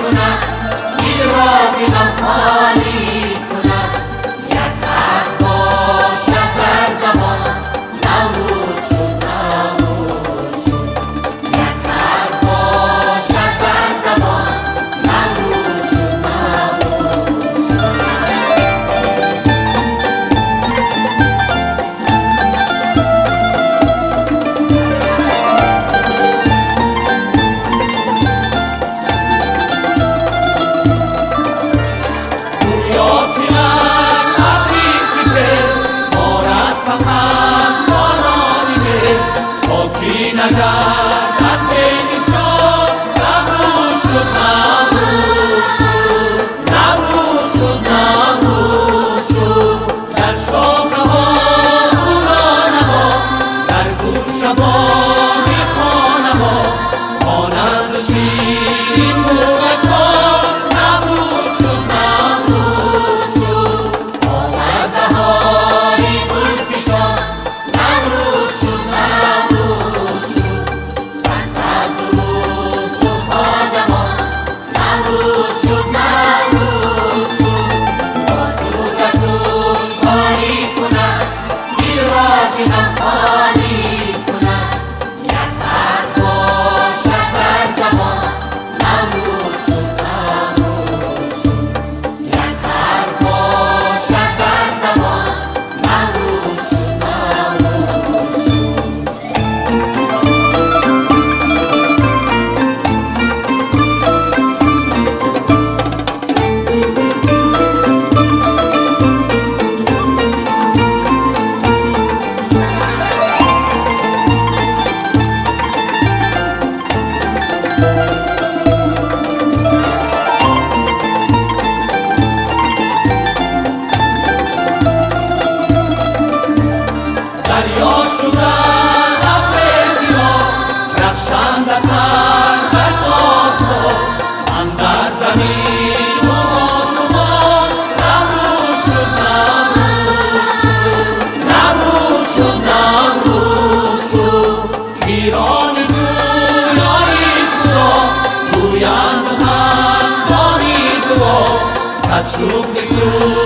کند، دل را ز غم خالی کند. یک حرف باشد در زبان، نوروز شد، نوروز شد. یک حرف باشد در زبان، نوروز شد، نوروز شد. نگردد به نشان، نوروز شد، نوروز شد. نوروز شد، نوروز شد. در شاخه ها گلان ها، در گوشه بام خانه ها، خوانند شیرین مرغک ها. نوروز شد، نوروز شد. آمد بهاری گلفشان، نوروز شد، نوروز شد. سرسبز و سرخ آدمان، نوروز شد، نوروز شد. آزودت دشواری کند، دل را ز غم خالی کند. یک حرف باشد در زبان، نوروز شد، نوروز شد. یک حرف باشد در زبان، نوروز شد، نوروز شد. دریا شدن ابر زیبا، رخشنده تر دشت آفتاب. اندر زمین و آسمان، نوروز شد، نوروز شد. نوروز شد، نوروز شد. پیران جویای خدا، گویند هنگامی دعا. صد شکر سوی